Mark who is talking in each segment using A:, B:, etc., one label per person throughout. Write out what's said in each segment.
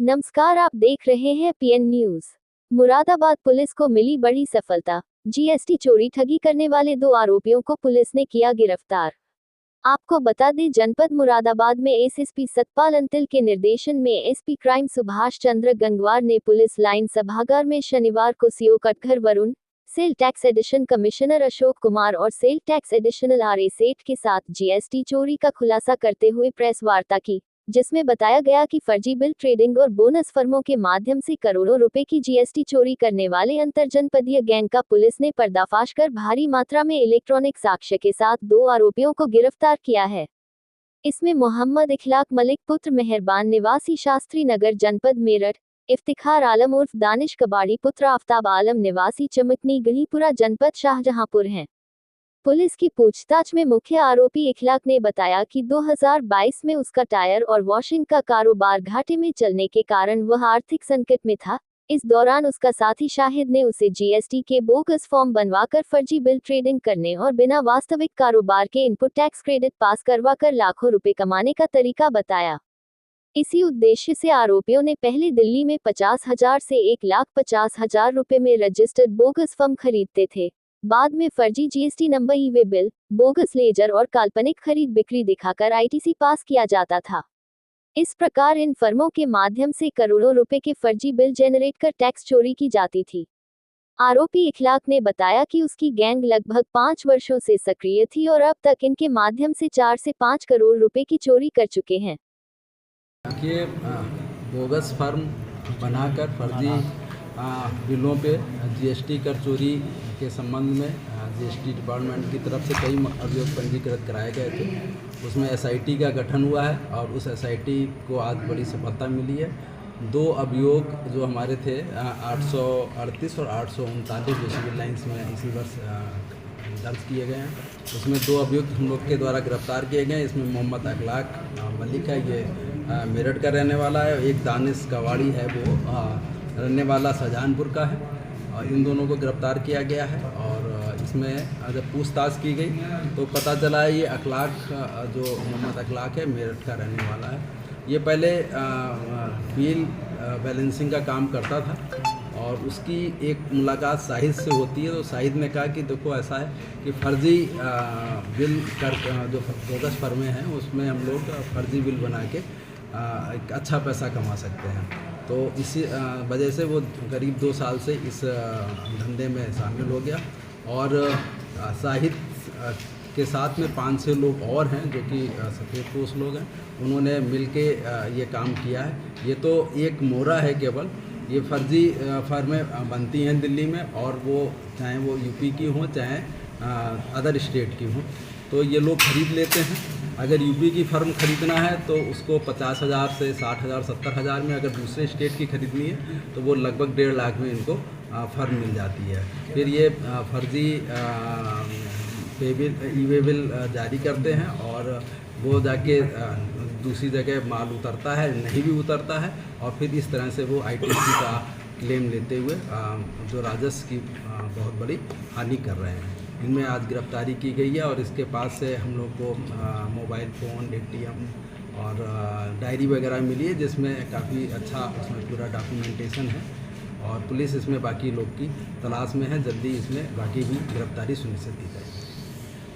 A: नमस्कार, आप देख रहे हैं पीएन न्यूज। मुरादाबाद पुलिस को मिली बड़ी सफलता। जीएसटी चोरी ठगी करने वाले 2 आरोपियों को पुलिस ने किया गिरफ्तार। आपको बता दें, जनपद मुरादाबाद में एसएसपी सतपाल अंतिल के निर्देशन में एसपी क्राइम सुभाष चंद्र गंगवार ने पुलिस लाइन सभागार में शनिवार को CO Katghar Varun, sale tax addition commissioner Ashok Kumar और सेल टैक्स एडिशनल आर.ए. सेठ के साथ जीएसटी चोरी का खुलासा करते हुए प्रेस वार्ता की, जिसमें बताया गया कि फर्जी बिल ट्रेडिंग और बोनस फर्मों के माध्यम से करोड़ों रुपए की जीएसटी चोरी करने वाले अंतरजनपदीय गैंग का पुलिस ने पर्दाफाश कर भारी मात्रा में इलेक्ट्रॉनिक साक्ष्य के साथ 2 आरोपियों को गिरफ्तार किया है। इसमें मोहम्मद इखलाक मलिक पुत्र मेहरबान निवासी शास्त्री नगर जनपद मेरठ, इफ्तिखार आलम उर्फ दानिश कबाड़ी पुत्र आफ्ताब आलम निवासी चमकनी गलीपुरा जनपद शाहजहांपुर हैं। पुलिस की पूछताछ में मुख्य आरोपी इखलाक ने बताया कि 2022 में उसका टायर और वॉशिंग का कारोबार घाटे में चलने के कारण वह आर्थिक संकट में था। इस दौरान उसका साथी शाहिद ने उसे जीएसटी के बोगस फॉर्म बनवाकर फर्जी बिल ट्रेडिंग करने और बिना वास्तविक कारोबार के इनपुट टैक्स क्रेडिट पास करवाकर लाखों रुपए कमाने का तरीका बताया। इसी उद्देश्य से आरोपियों ने पहले दिल्ली में 50,000 से 1,50,000 रुपए में रजिस्टर्ड बोगस फर्म खरीदते थे। बाद में फर्जी जीएसटी नंबर, ई वे बिल, बोगस लेजर और काल्पनिक खरीद बिक्री दिखाकर आईटीसी पास किया जाता था। इस प्रकार इन फर्मों के माध्यम से करोड़ों रुपए के फर्जी बिल जनरेट कर टैक्स चोरी की जाती थी। आरोपी इखलाक ने बताया कि उसकी गैंग लगभग 5 वर्षों से सक्रिय थी और अब तक इनके माध्यम से 4 से 5 करोड़ रुपए की चोरी कर चुके हैं।
B: ये बोगस फर्म बनाकर फर्जी बिलों पे जीएसटी कर चोरी के संबंध में जीएसटी डिपार्टमेंट की तरफ से कई अभियोग पंजीकृत कराए गए थे। उसमें एसआईटी का गठन हुआ है और उस एसआईटी को आज बड़ी सफलता मिली है। 2 अभियोग जो हमारे थे 838 और 839 जो सिविल लाइन्स में इसी वर्ष दर्ज किए गए हैं। उसमें 2 अभियुक्त हम लोग के द्वारा गिरफ्तार किए गए। इसमें मोहम्मद इखलाक मलिक है, ये मेरठ का रहने वाला है। एक दानिश कबाड़ी है, वो रहने वाला शाहजहांपुर का है। और इन दोनों को गिरफ्तार किया गया है और इसमें जब पूछताछ की गई तो पता चला है ये इखलाक जो मोहम्मद इखलाक है मेरठ का रहने वाला है। ये पहले बिल बैलेंसिंग का काम करता था और उसकी एक मुलाकात शाहिद से होती है। तो शाहिद ने कहा कि देखो ऐसा है कि फर्जी बिल कर जो बोगस फर्में हैं उसमें हम लोग फर्जी बिल बना के एक अच्छा पैसा कमा सकते हैं। तो इसी वजह से वो करीब 2 साल से इस धंधे में शामिल हो गया और शाहिद के साथ में 5-6 लोग और हैं जो कि सफ़ेदपोश लोग हैं। उन्होंने मिलके ये काम किया है। ये तो एक मोरा है केवल, ये फर्जी फर्में बनती हैं दिल्ली में और वो चाहे वो यूपी की हों चाहे अदर स्टेट की हों, तो ये लोग खरीद लेते हैं। अगर यूपी की फर्म खरीदना है तो उसको 50,000 से 60,000 70,000 में, अगर दूसरे स्टेट की खरीदनी है तो वो लगभग 1.5 लाख में इनको फर्म मिल जाती है। फिर ये फर्जी पे बिल, ई वे बिल जारी करते हैं और वो जाके दूसरी जगह माल उतरता है, नहीं भी उतरता है और फिर इस तरह से वो आईटीसी का क्लेम लेते हुए जो राजस्व की बहुत बड़ी हानि कर रहे हैं। इनमें आज गिरफ्तारी की गई है और इसके पास से हम लोग को मोबाइल फ़ोन, एटीएम और डायरी वगैरह मिली है, जिसमें काफ़ी अच्छा उसमें पूरा डॉक्यूमेंटेशन है और पुलिस इसमें बाकी लोग की तलाश में है। जल्दी इसमें बाकी भी गिरफ्तारी सुनिश्चित की जाएगी।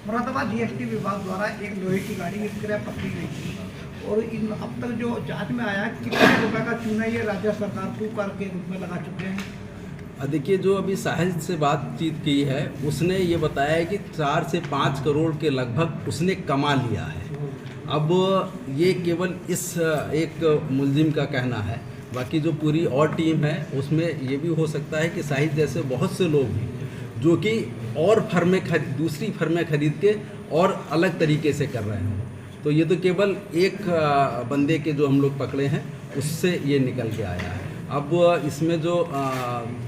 C: मुरादाबाद जीएसटी विभाग द्वारा एक लोहे की गाड़ी विक्रय पकड़ी गई थी और इन अब तक जो जांच में आया कितने रुपए का चूना ये राज्य सरकार को कर के रूप में लगा चुके हैं।
B: देखिए, जो अभी शाहिद से बातचीत की है उसने ये बताया है कि 4 से 5 करोड़ के लगभग उसने कमा लिया है। अब ये केवल इस एक मुलजिम का कहना है, बाकी जो पूरी और टीम है उसमें ये भी हो सकता है कि शाहिद जैसे बहुत से लोग हैं जो कि और दूसरी फर्में खरीद के और अलग तरीके से कर रहे हैं। तो ये तो केवल एक बंदे के जो हम लोग पकड़े हैं उससे ये निकल के आया है। अब इसमें जो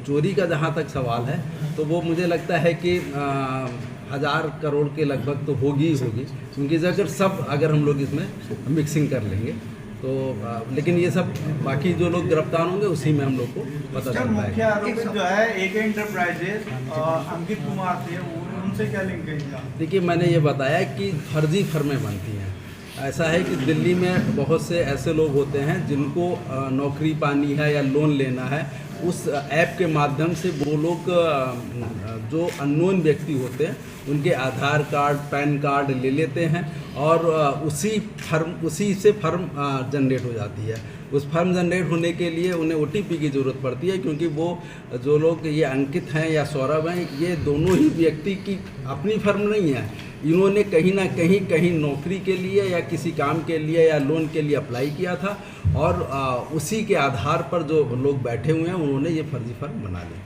B: चोरी का जहाँ तक सवाल है तो वो मुझे लगता है कि 1000 करोड़ के लगभग तो होगी, क्योंकि अगर हम लोग इसमें मिक्सिंग कर लेंगे तो लेकिन ये सब बाकी जो लोग गिरफ्तार होंगे उसी में हम लोग को पता चल
D: पाएगा। मुख्य आरोपी जो है AK एंटरप्राइजेज अंकित कुमार थे, उनसे क्या लिंक है इनका?
B: देखिए, मैंने ये बताया कि फर्जी फर्में बनती हैं ऐसा है कि दिल्ली में बहुत से ऐसे लोग होते हैं जिनको नौकरी पानी है या लोन लेना है, उस ऐप के माध्यम से वो लोग जो अननोन व्यक्ति होते हैं उनके आधार कार्ड पैन कार्ड ले लेते हैं और उसी से फर्म जनरेट हो जाती है। उस फर्म जनरेट होने के लिए उन्हें OTP की ज़रूरत पड़ती है, क्योंकि वो जो लोग ये अंकित हैं या सौरभ हैं, ये दोनों ही व्यक्ति की अपनी फर्म नहीं है। इन्होंने कहीं ना कहीं नौकरी के लिए या किसी काम के लिए या लोन के लिए अप्लाई किया था और उसी के आधार पर जो लोग बैठे हुए हैं उन्होंने ये फर्जी फर्म बना ली।